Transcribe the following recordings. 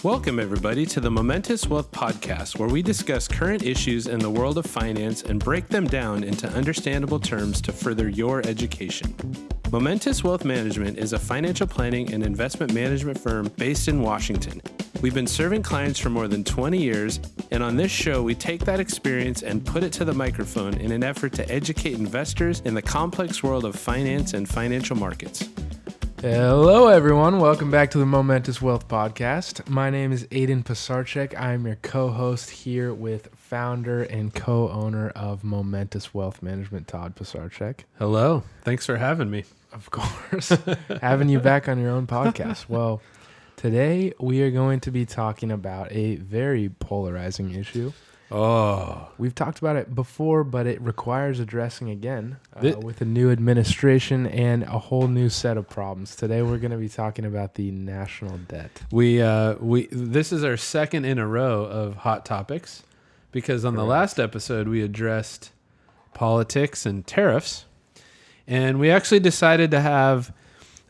Welcome, everybody, to the Momentous Wealth Podcast, where we discuss current issues in the world of finance and break them down into understandable terms to further your education. Momentous Wealth Management is a financial planning and investment management firm based in Washington. We've been serving clients for more than 20 years, and on this show, we take that experience and put it to the microphone in an effort to educate investors in the complex world of finance and financial markets. Hello, everyone. Welcome back to the Momentous Wealth Podcast. My name is Aiden Pisarczyk. I'm your co-host here with founder and co-owner of Momentous Wealth Management, Todd Pisarczyk. Hello. Thanks for having me. Of course. Having you back on your own podcast. Well, today we are going to be talking about a very polarizing issue. Oh. We've talked about it before, but it requires addressing again with a new administration and a whole new set of problems. Today we're going to be talking about the national debt. This is our second in a row of hot topics because on the last episode we addressed politics and tariffs, and we actually decided to have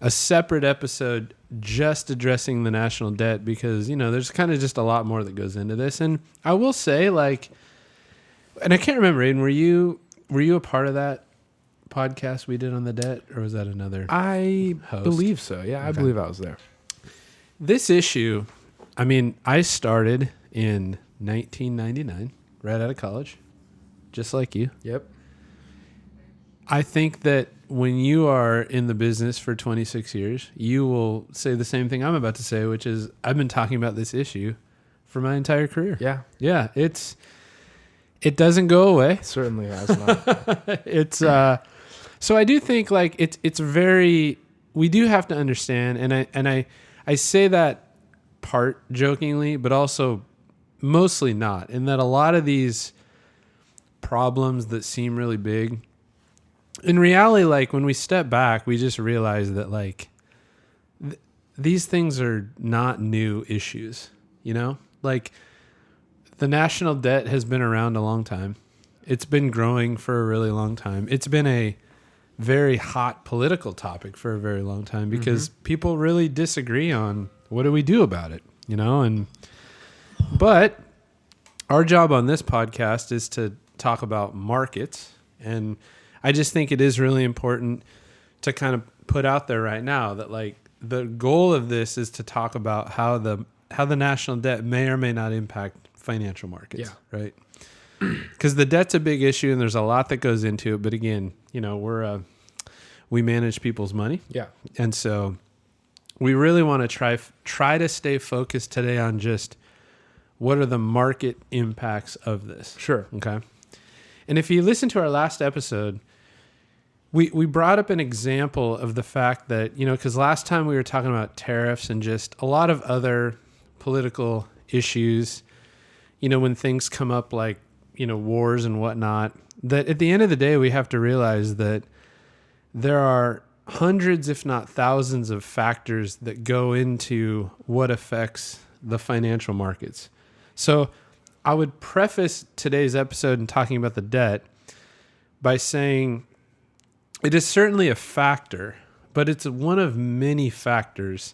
a separate episode just addressing the national debt because, you know, there's kind of just a lot more that goes into this. And I will say, and I can't remember, Aiden, were you a part of that podcast we did on the debt, or was that another I host? believe so. Yeah, okay. I believe I was there. This issue, I mean, I started in 1999, right out of college, just like you. Yep. I think that when you are in the business for 26 years, you will say the same thing I'm about to say, which is I've been talking about this issue for my entire career. Yeah. Yeah. It doesn't go away. It certainly has not. So I do think it's very, we do have to understand. And I say that part jokingly, but also mostly not, in that a lot of these problems that seem really big, in reality, when we step back, we just realize that these things are not new issues, you know? The national debt has been around a long time. It's been growing for a really long time. It's been a very hot political topic for a very long time because people really disagree on what do we do about it, you know? But our job on this podcast is to talk about markets, and I just think it is really important to kind of put out there right now that the goal of this is to talk about how the national debt may or may not impact financial markets, right? Because the debt's a big issue and there's a lot that goes into it. But again, you know, we manage people's money. Yeah. And so we really want to try to stay focused today on just what are the market impacts of this. Sure. Okay. And if you listen to our last episode, we brought up an example of the fact that, you know, because last time we were talking about tariffs and just a lot of other political issues, you know, when things come up like, you know, wars and whatnot, that at the end of the day, we have to realize that there are hundreds, if not thousands of factors that go into what affects the financial markets. So I would preface today's episode in talking about the debt by saying it is certainly a factor, but it's one of many factors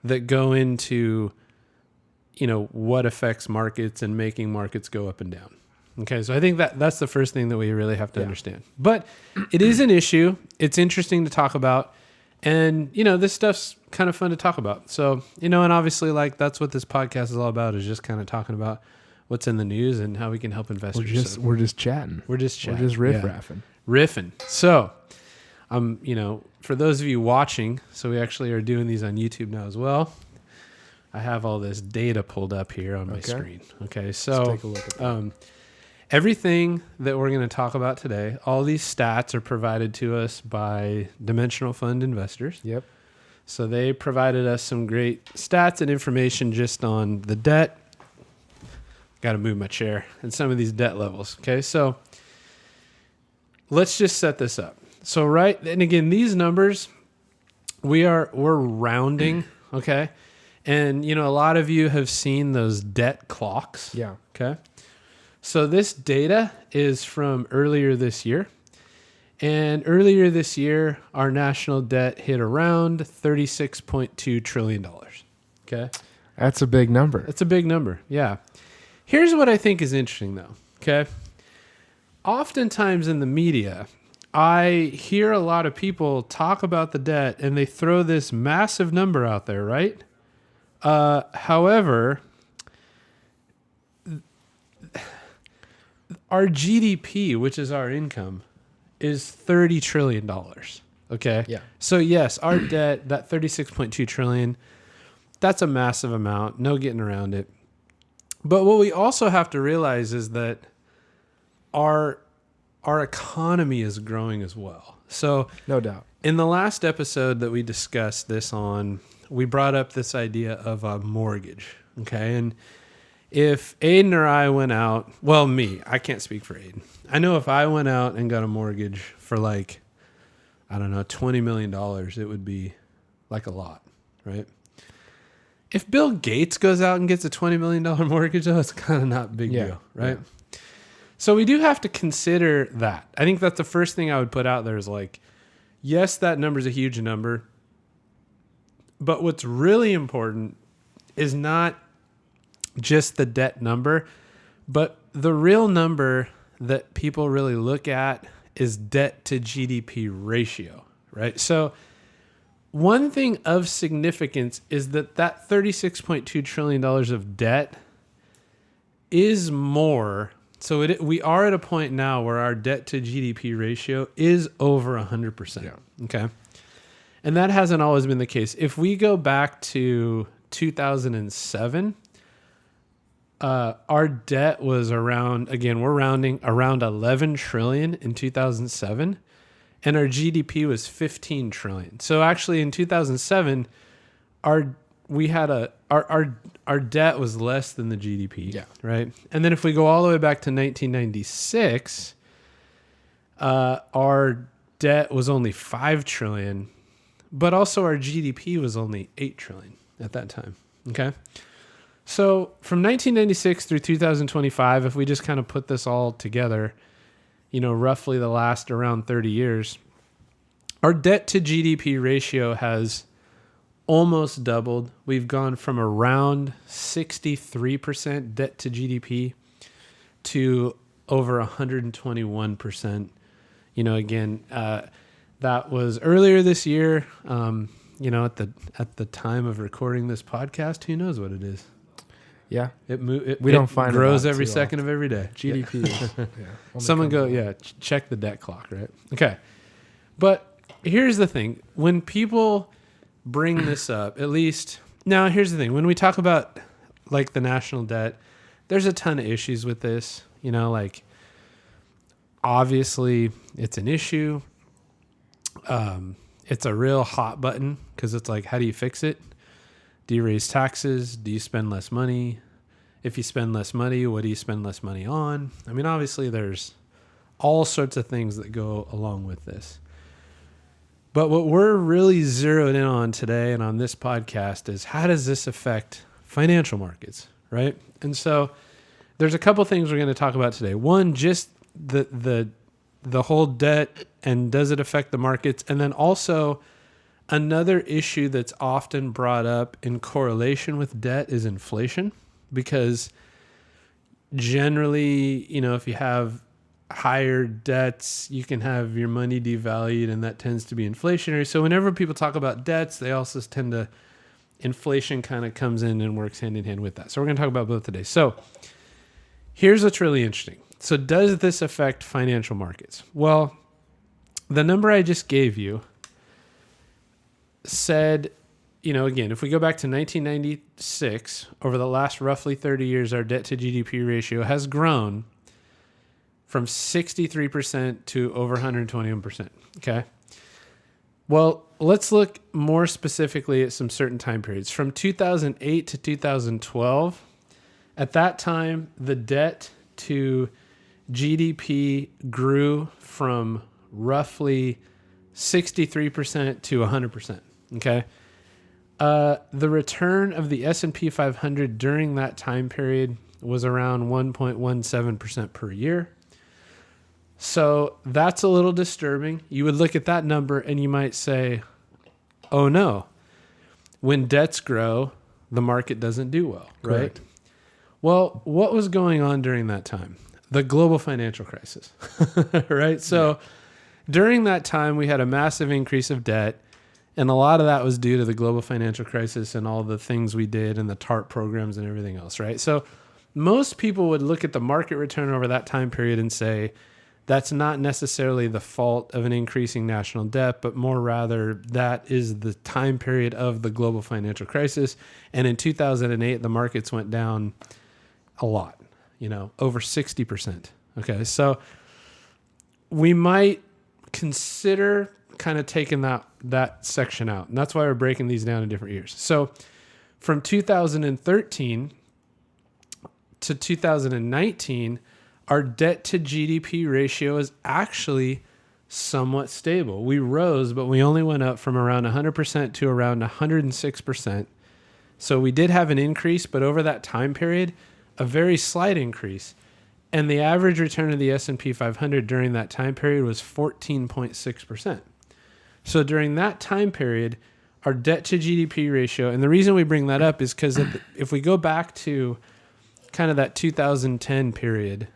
that go into, you know, what affects markets and making markets go up and down. Okay, so I think that's the first thing that we really have to understand. But it is an issue. It's interesting to talk about. And, you know, this stuff's kind of fun to talk about. So, you know, and obviously that's what this podcast is all about, is just kind of talking about what's in the news and how we can help investors. We're just chatting. We're just riff-raffing. Riffing. So, you know, for those of you watching, so we actually are doing these on YouTube now as well. I have all this data pulled up here on my screen. Okay, so let's take a look at that. Everything that we're going to talk about today, all these stats are provided to us by Dimensional Fund Investors. Yep. So they provided us some great stats and information just on the debt. Got to move my chair, and some of these debt levels. Okay, so let's just set this up. So and again, these numbers, we're rounding, okay? And, you know, a lot of you have seen those debt clocks. Yeah. Okay. So this data is from earlier this year. And earlier this year, our national debt hit around $36.2 trillion. Okay. That's a big number. It's a big number. Yeah. Here's what I think is interesting, though. Okay. Oftentimes in the media, I hear a lot of people talk about the debt and they throw this massive number out there, right? However, our GDP, which is our income, is $30 trillion. Okay. Yeah. So yes, our debt, that 36.2 trillion, that's a massive amount. No getting around it. But what we also have to realize is that our economy is growing as well. So No doubt. in the last episode that we discussed this on, we brought up this idea of a mortgage. Okay. And if Aiden or I went out, well, me, I can't speak for Aiden. I know if I went out and got a mortgage for like, I don't know, $20 million, it would be like a lot, right? If Bill Gates goes out and gets a $20 million mortgage, though, it's kind of not a big deal, right? Yeah. So we do have to consider that. I think that's the first thing I would put out there is like, yes, that number is a huge number. But what's really important is not just the debt number, but the real number that people really look at is debt to GDP ratio, right? So one thing of significance is that $36.2 trillion of debt is more. So we are at a point now where our debt to GDP ratio is over 100%. Yeah. Okay. And that hasn't always been the case. If we go back to 2007, our debt was around, again, we're rounding around 11 trillion in 2007. And our GDP was 15 trillion. So actually in 2007, our debt was less than the GDP. Yeah. Right. And then if we go all the way back to 1996, our debt was only 5 trillion, but also our GDP was only 8 trillion at that time. Okay. So from 1996 through 2025, if we just kind of put this all together, roughly the last around 30 years, our debt to GDP ratio has almost doubled. We've gone from around 63% debt to GDP to over 121%. Again, that was earlier this year. At the time of recording this podcast, who knows what it is? Yeah. We don't find it grows out every too second of every day. GDP. Someone go, check the debt clock, right? Okay. But here's the thing. When people bring this up, at least, now here's the thing. When we talk about like the national debt, there's a ton of issues with this. Obviously it's an issue. It's a real hot button because it's like, how do you fix it? Do you raise taxes? Do you spend less money? If you spend less money, what do you spend less money on? I mean, obviously there's all sorts of things that go along with this. But what we're really zeroed in on today and on this podcast is how does this affect financial markets, right? And so there's a couple things we're going to talk about today. One, just the whole debt and does it affect the markets? And then also another issue that's often brought up in correlation with debt is inflation, because generally, if you have higher debts, you can have your money devalued, and that tends to be inflationary. So whenever people talk about debts, they also tend to, inflation kind of comes in and works hand in hand with that. So we're going to talk about both today. So here's what's really interesting. So does this affect financial markets? Well, the number I just gave you said, again, if we go back to 1996, over the last roughly 30 years, our debt to GDP ratio has grown from 63% to over 121%. Okay. Well, let's look more specifically at some certain time periods. From 2008 to 2012, at that time, the debt to GDP grew from roughly 63% to 100%. Okay. The return of the S&P 500 during that time period was around 1.17% per year. So that's a little disturbing. You would look at that number and you might say, oh no, when debts grow, the market doesn't do well, right? Correct. Well, what was going on during that time? The global financial crisis, right? So during that time, we had a massive increase of debt, and a lot of that was due to the global financial crisis and all the things we did and the TARP programs and everything else, right? So most people would look at the market return over that time period and say, that's not necessarily the fault of an increasing national debt, but more rather that is the time period of the global financial crisis. And in 2008, the markets went down a lot, over 60%. Okay. So we might consider kind of taking that section out. And that's why we're breaking these down in different years. So from 2013 to 2019, our debt to GDP ratio is actually somewhat stable. We rose, but we only went up from around 100% to around 106%. So we did have an increase, but over that time period, a very slight increase. And the average return of the S&P 500 during that time period was 14.6%. So during that time period, our debt to GDP ratio, and the reason we bring that up is because if we go back to kind of that 2010 period,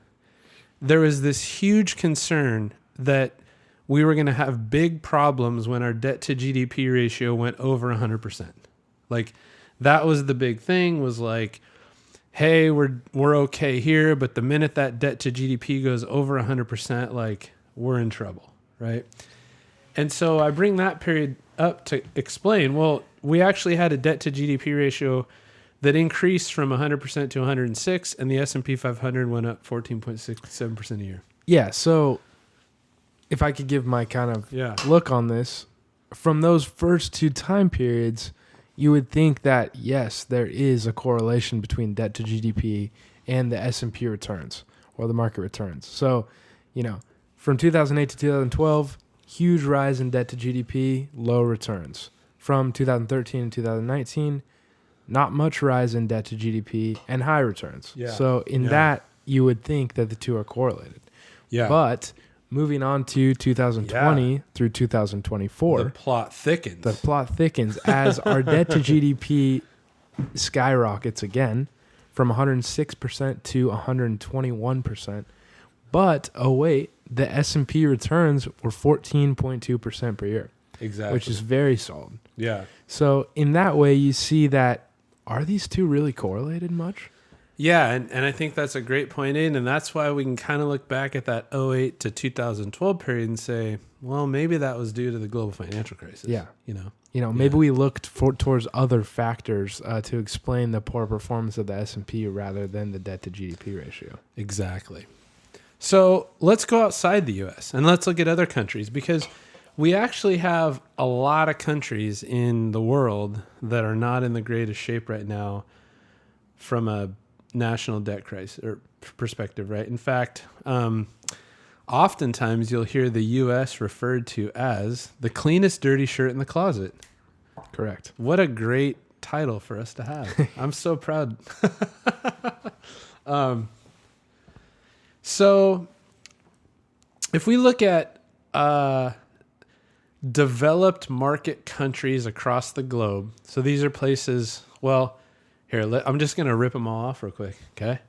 there was this huge concern that we were going to have big problems when our debt to GDP ratio went over 100%. Like that was the big thing, was like, hey, we're okay here, but the minute that debt to GDP goes over 100%, like we're in trouble, right? And so I bring that period up to explain, well, we actually had a debt to GDP ratio that increased from 100% to 106, and the S&P 500 went up 14.67% a year. Yeah, so if I could give my kind of look on this, from those first two time periods, you would think that, yes, there is a correlation between debt to GDP and the S&P returns or the market returns. So, from 2008 to 2012, huge rise in debt to GDP, low returns. From 2013 to 2019, not much rise in debt to GDP and high returns. Yeah. So in that, you would think that the two are correlated. Yeah. But moving on to 2020 through 2024, the plot thickens. As our debt to GDP skyrockets again from 106% to 121%. But, the S&P returns were 14.2% per year. Exactly. Which is very solid. Yeah. So in that way, you see that, are these two really correlated much? Yeah, and I think that's a great point, Aiden, and that's why we can kind of look back at that 2008 to 2012 period and say, well, maybe that was due to the global financial crisis. Yeah. Maybe we looked towards other factors to explain the poor performance of the S&P rather than the debt to GDP ratio. Exactly. So let's go outside the U.S. and let's look at other countries, because we actually have a lot of countries in the world that are not in the greatest shape right now from a national debt crisis or perspective, right? In fact, oftentimes you'll hear the U.S. referred to as the cleanest dirty shirt in the closet. Correct. What a great title for us to have. I'm so proud. So if we look at developed market countries across the globe, so these are places, I'm just going to rip them all off real quick, okay?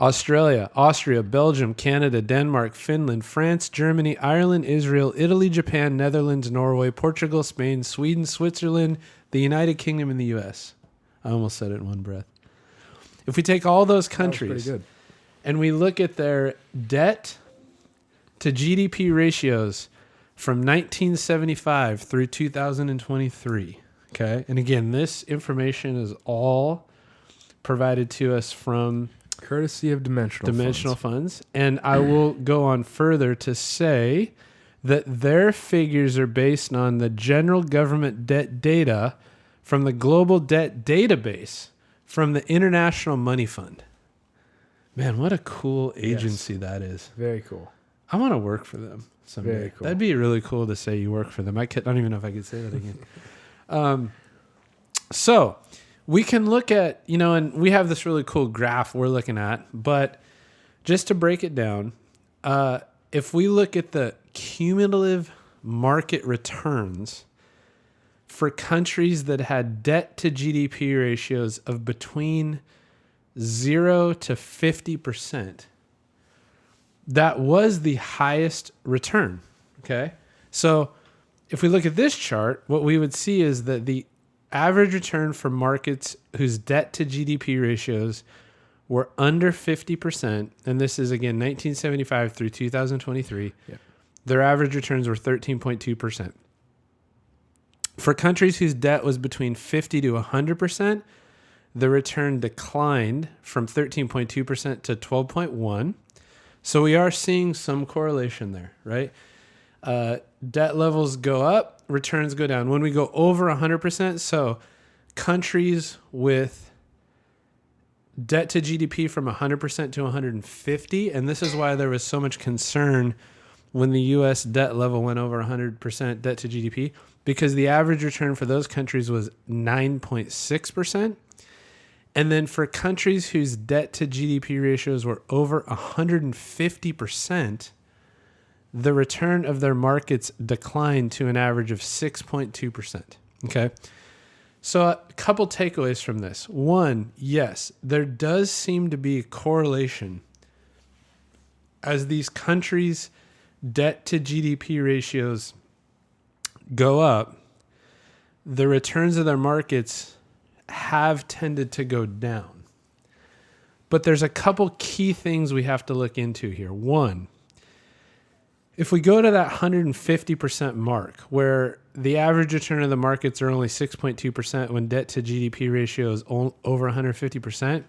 Australia, Austria, Belgium, Canada, Denmark, Finland, France, Germany, Ireland, Israel, Italy, Japan, Netherlands, Norway, Portugal, Spain, Sweden, Switzerland, the United Kingdom, and the U.S. I almost said it in one breath. If we take all those countries and we look at their debt to GDP ratios from 1975 through 2023, okay? And again, this information is all provided to us from courtesy of Dimensional Funds. And I will go on further to say that their figures are based on the general government debt data from the Global Debt Database from the International Money Fund. Man, what a cool agency that is. Very cool. I want to work for them someday. Very cool. That'd be really cool to say you work for them. I don't even know if I could say that again. So we can look at, and we have this really cool graph we're looking at, but just to break it down, if we look at the cumulative market returns for countries that had debt to GDP ratios of between 0 to 50%, that was the highest return. Okay. So if we look at this chart, what we would see is that the average return for markets whose debt to GDP ratios were under 50%, and this is again 1975 through 2023, their average returns were 13.2%. For countries whose debt was between 50 to 100%, the return declined from 13.2% to 12.1%. So we are seeing some correlation there, right? Debt levels go up, returns go down. When we go over 100%, so countries with debt to GDP from 100% to 150, and this is why there was so much concern when the U.S. debt level went over 100% debt to GDP, because the average return for those countries was 9.6%. And then for countries whose debt to GDP ratios were over 150%, the return of their markets declined to an average of 6.2%. Okay. So a couple takeaways from this. One, yes, there does seem to be a correlation as these countries' debt to GDP ratios go up, the returns of their markets have tended to go down. But there's a couple key things we have to look into here. One, if we go to that 150% mark, where the average return of the markets are only 6.2% when debt to GDP ratio is over 150%,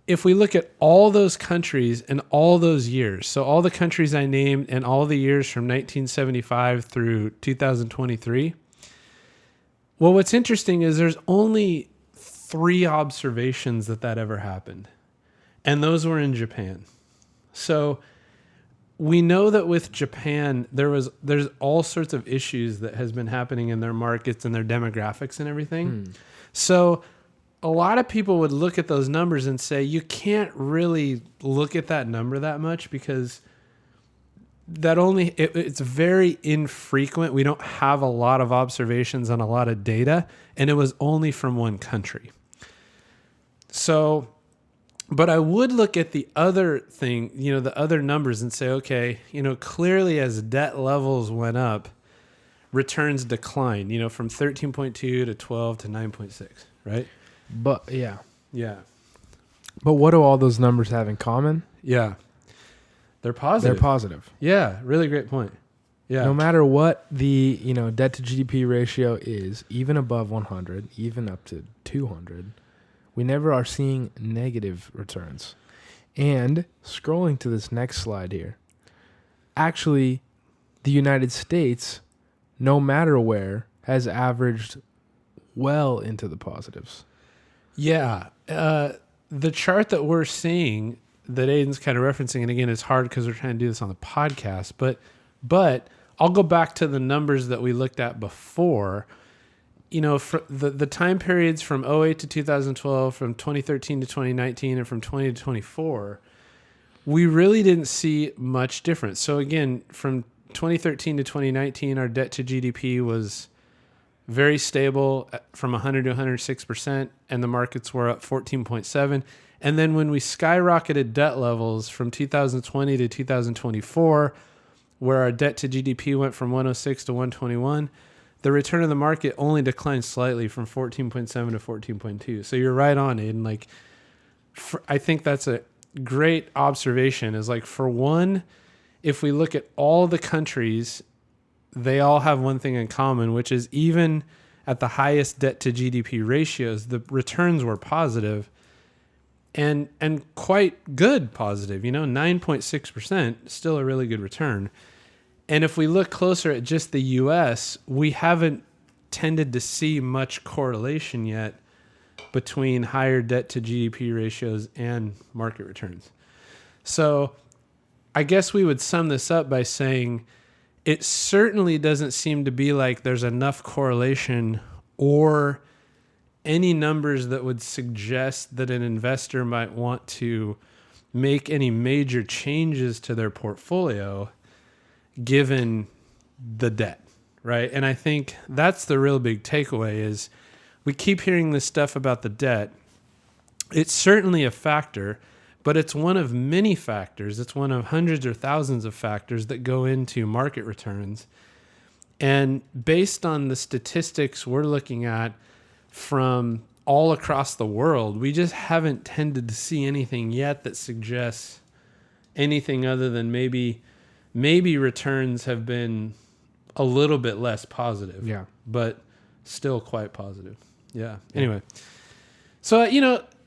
if we look at all those countries and all those years, so all the countries I named and all the years from 1975 through 2023, well, what's interesting is there's only 3 observations that ever happened, and those were in Japan. So we know that with Japan, there's all sorts of issues that has been happening in their markets and their demographics and everything. So a lot of people would look at those numbers and say, you can't really look at that number that much because it's very infrequent. We don't have a lot of observations on a lot of data, and it was only from one country. So, but I would look at the other thing, the other numbers and say, okay, clearly as debt levels went up, returns declined, from 13.2 to 12 to 9.6, right? But yeah. But what do all those numbers have in common? Yeah. They're positive. Yeah, really great point. Yeah. No matter what the, debt to GDP ratio is, even above 100, even up to 200, we never are seeing negative returns. And scrolling to this next slide here, actually, the United States, no matter where, has averaged well into the positives. Yeah. The chart that we're seeing that Aiden's kind of referencing, and again, it's hard because we're trying to do this on the podcast, but I'll go back to the numbers that we looked at before. For the time periods from 2008 to 2012, from 2013 to 2019, and from 20 to 24, we really didn't see much difference. So again, from 2013 to 2019, our debt to GDP was very stable from 100 to 106%, and the markets were up 14.7%. And then when we skyrocketed debt levels from 2020 to 2024, where our debt to GDP went from 106 to 121, the return of the market only declined slightly from 14.7 to 14.2. So you're right on, Aiden. I think that's a great observation. Is for one, if we look at all the countries, they all have one thing in common, which is even at the highest debt to GDP ratios, the returns were positive and quite good positive, 9.6%, still a really good return. And if we look closer at just the US, we haven't tended to see much correlation yet between higher debt to GDP ratios and market returns. So I guess we would sum this up by saying it certainly doesn't seem to be like there's enough correlation or any numbers that would suggest that an investor might want to make any major changes to their portfolio given the debt. right? And I think that's the real big takeaway is we keep hearing this stuff about the debt. It's certainly a factor, but it's one of many factors. It's one of hundreds or thousands of factors that go into market returns. And based on the statistics we're looking at from all across the world, we just haven't tended to see anything yet that suggests anything other than maybe returns have been a little bit less positive. Yeah. But still quite positive. Yeah. Anyway. So,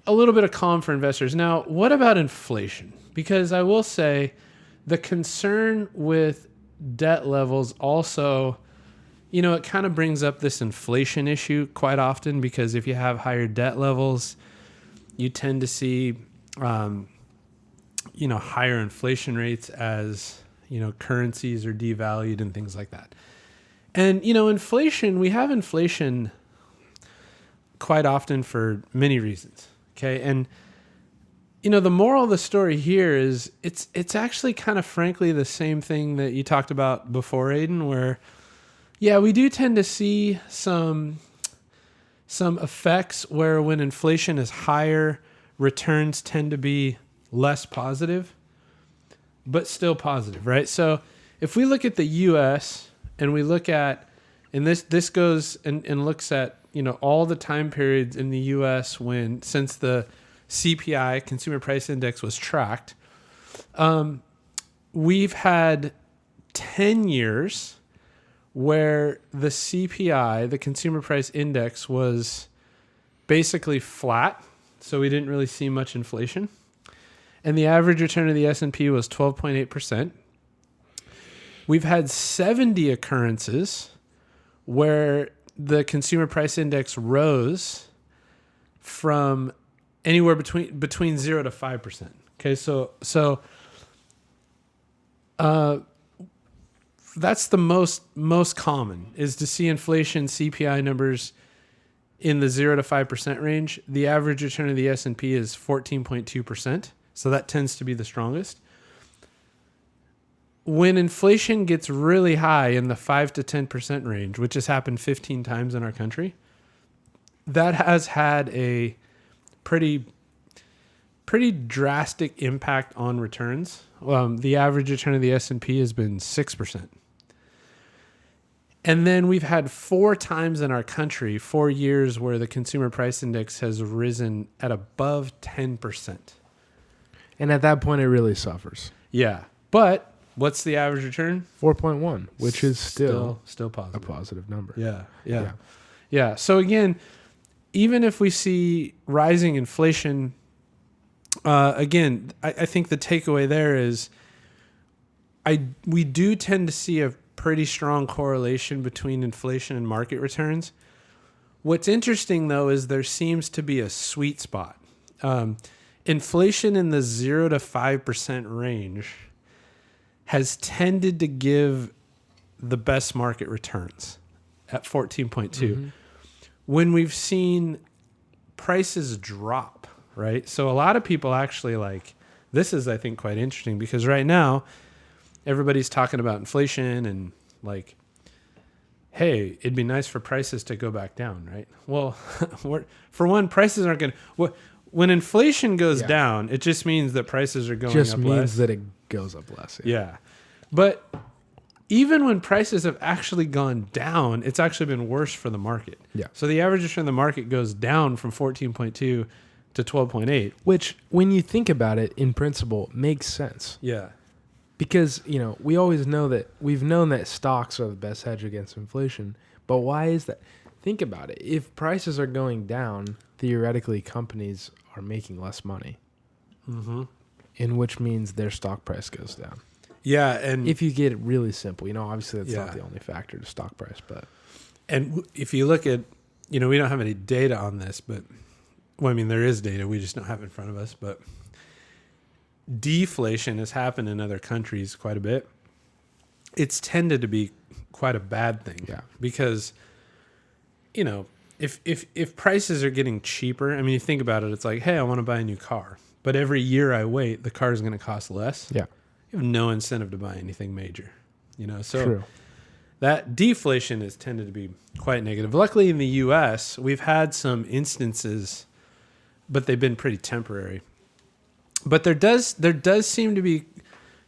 a little bit of calm for investors. Now, what about inflation? Because I will say the concern with debt levels also, it kind of brings up this inflation issue quite often, because if you have higher debt levels, you tend to see, higher inflation rates as, currencies are devalued and things like that. And, inflation, we have inflation quite often for many reasons. Okay. And, the moral of the story here is it's actually kind of frankly the same thing that you talked about before, Aiden, where, we do tend to see some effects where when inflation is higher, returns tend to be less positive, but still positive, right? So if we look at the U.S. and we look at, and this goes and looks at, all the time periods in the U.S. since the CPI, Consumer Price Index, was tracked, we've had 10 years where the CPI, the Consumer Price Index, was basically flat, so we didn't really see much inflation. And the average return of the S&P was 12.8%. We've had 70 occurrences where the Consumer Price Index rose from anywhere between 0 to 5%. Okay, so that's the most common, is to see inflation CPI numbers in the 0 to 5% range. The average return of the S&P is 14.2%, so that tends to be the strongest. When inflation gets really high in the 5 to 10% range, which has happened 15 times in our country, that has had a pretty drastic impact on returns. The average return of the S&P has been 6%. And then we've had 4 times in our country, 4 years, where the Consumer Price Index has risen at above 10%. And at that point, it really suffers. Yeah. But what's the average return? 4.1, which is still positive. a positive number. Yeah. So again, even if we see rising inflation, again, I think the takeaway there is we do tend to see a pretty strong correlation between inflation and market returns. What's interesting, though, is there seems to be a sweet spot. Inflation in the 0 to 5% range has tended to give the best market returns at 14.2. Mm-hmm. When we've seen prices drop, right? So a lot of people actually this is, I think, quite interesting, because right now everybody's talking about inflation and hey, it'd be nice for prices to go back down, right? Well, for one, prices aren't going to... When inflation goes down, it just means that prices are going up less. Just means that it goes up less. Yeah. But even when prices have actually gone down, it's actually been worse for the market. Yeah. So the average return of the market goes down from 14.2 to 12.8. Which, when you think about it, in principle, makes sense. Yeah. Because, we always know that we've known that stocks are the best hedge against inflation. But why is that? Think about it. If prices are going down, theoretically, companies are making less money. Mm-hmm. In which means their stock price goes down. Yeah, and if you get it really simple, obviously that's not the only factor to stock price, but if you look at, we don't have any data on this, but there is data, we just don't have it in front of us, but deflation has happened in other countries quite a bit. It's tended to be quite a bad thing. Yeah. Because, if prices are getting cheaper, you think about it, it's like, hey, I want to buy a new car, but every year I wait, the car is going to cost less. Yeah. You have no incentive to buy anything major, So True. that deflation has tended to be quite negative. Luckily, in the U.S., we've had some instances, but they've been pretty temporary. But there does seem to be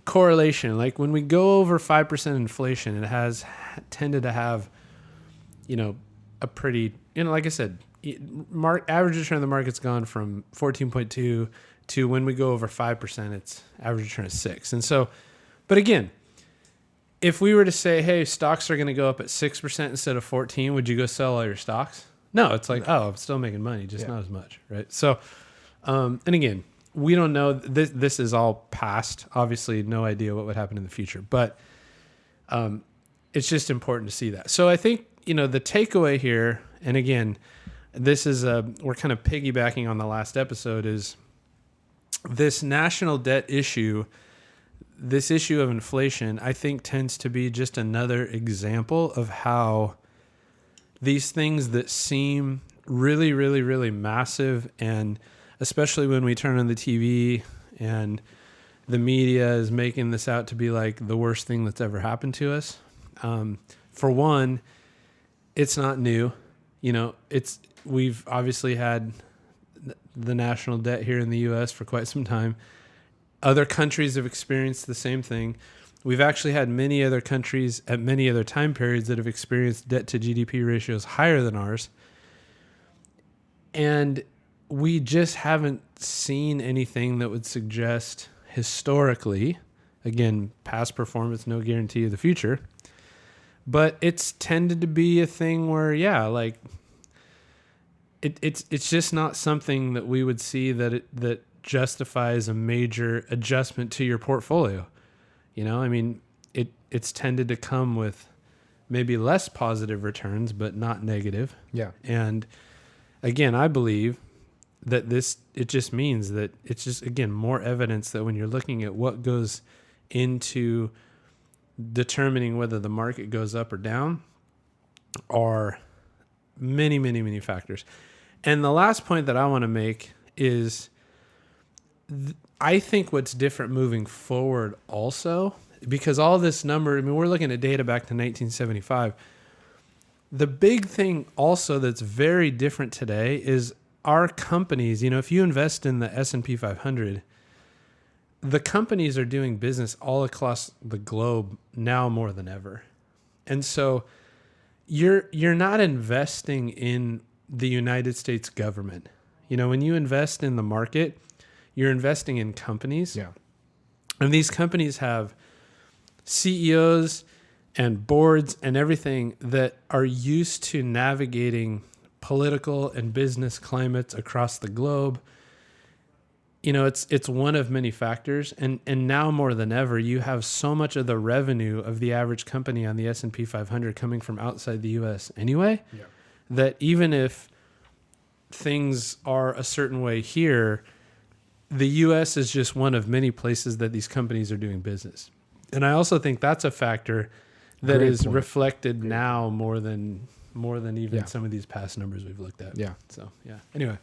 correlation. Like when we go over 5% inflation, it has tended to have, a pretty, like I said, average return of the market's gone from 14.2 to when we go over 5%, it's average return of 6. And so, but again, if we were to say, hey, stocks are going to go up at 6% instead of 14, would you go sell all your stocks? No, it's like, I'm still making money, just not as much, right? So, and again, we don't know. This is all past. Obviously, no idea what would happen in the future, but it's just important to see that. So I think, the takeaway here, and again, this is we're kind of piggybacking on the last episode, is this national debt issue. This issue of inflation, I think, tends to be just another example of how these things that seem really, really, really massive, and especially when we turn on the TV and the media is making this out to be like the worst thing that's ever happened to us. For one, it's not new. We've obviously had the national debt here in the U.S. for quite some time. Other countries have experienced the same thing. We've actually had many other countries at many other time periods that have experienced debt to GDP ratios higher than ours. And we just haven't seen anything that would suggest historically, again, past performance, no guarantee of the future, but it's tended to be a thing where, it's just not something that we would see that justifies a major adjustment to your portfolio. It's tended to come with maybe less positive returns, but not negative. Yeah. And again, I believe that it just means that it's just, again, more evidence that when you're looking at what goes into determining whether the market goes up or down are many, many, many factors. And the last point that I want to make is I think what's different moving forward also, because all this number, we're looking at data back to 1975. The big thing also that's very different today is our companies. If you invest in the S&P 500, the companies are doing business all across the globe now more than ever. And so you're not investing in the United States government. When you invest in the market, you're investing in companies. Yeah. And these companies have CEOs and boards and everything that are used to navigating political and business climates across the globe. It's one of many factors. And now more than ever, you have so much of the revenue of the average company on the S&P 500 coming from outside the U.S. anyway, that even if things are a certain way here, the U.S. is just one of many places that these companies are doing business. And I also think that's a factor that Great is point. reflected now more than even some of these past numbers we've looked at. Yeah. So, anyway.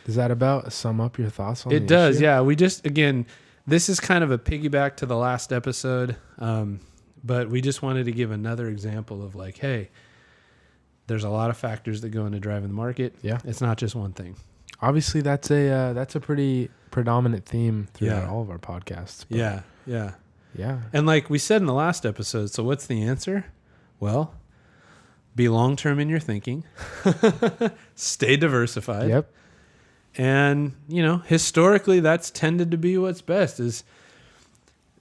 Does that about sum up your thoughts on it? the Does, issue? yeah. We just, again, this is kind of a piggyback to the last episode, but we just wanted to give another example of like, hey, there's a lot of factors that go into driving the market. Yeah. It's not just one thing. Obviously, that's a pretty predominant theme throughout all of our podcasts. Yeah. Yeah. And like we said in the last episode, so what's the answer? Well, be long-term in your thinking, stay diversified. Yep. And, historically that's tended to be what's best is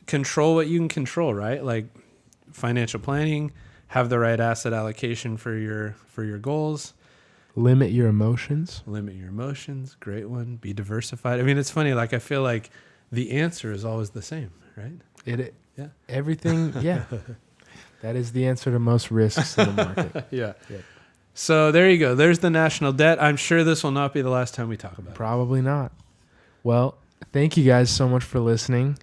control what you can control, right? Like financial planning, have the right asset allocation for your goals. Limit your emotions. Great one. Be diversified. It's funny. Like I feel like the answer is always the same, right? Everything. Yeah. That is the answer to most risks in the market. Yeah. So there you go. There's the national debt. I'm sure this will not be the last time we talk about it. Probably not. Well, thank you guys so much for listening.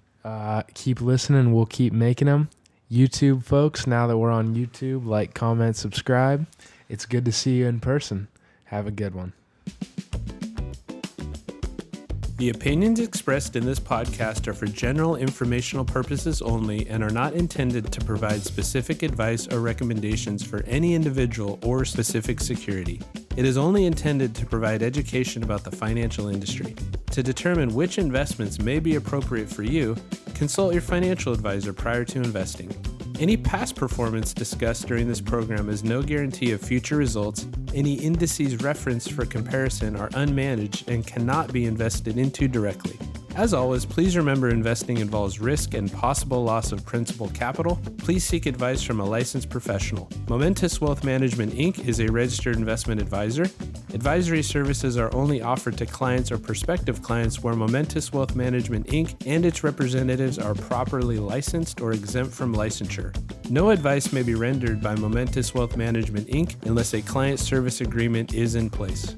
Keep listening. We'll keep making them. YouTube folks, now that we're on YouTube, like, comment, subscribe. It's good to see you in person. Have a good one. The opinions expressed in this podcast are for general informational purposes only and are not intended to provide specific advice or recommendations for any individual or specific security. It is only intended to provide education about the financial industry. To determine which investments may be appropriate for you, consult your financial advisor prior to investing. Any past performance discussed during this program is no guarantee of future results. Any indices referenced for comparison are unmanaged and cannot be invested into directly. As always, please remember investing involves risk and possible loss of principal capital. Please seek advice from a licensed professional. Momentous Wealth Management, Inc. is a registered investment advisor. Advisory services are only offered to clients or prospective clients where Momentous Wealth Management, Inc. and its representatives are properly licensed or exempt from licensure. No advice may be rendered by Momentous Wealth Management, Inc. unless a client service agreement is in place.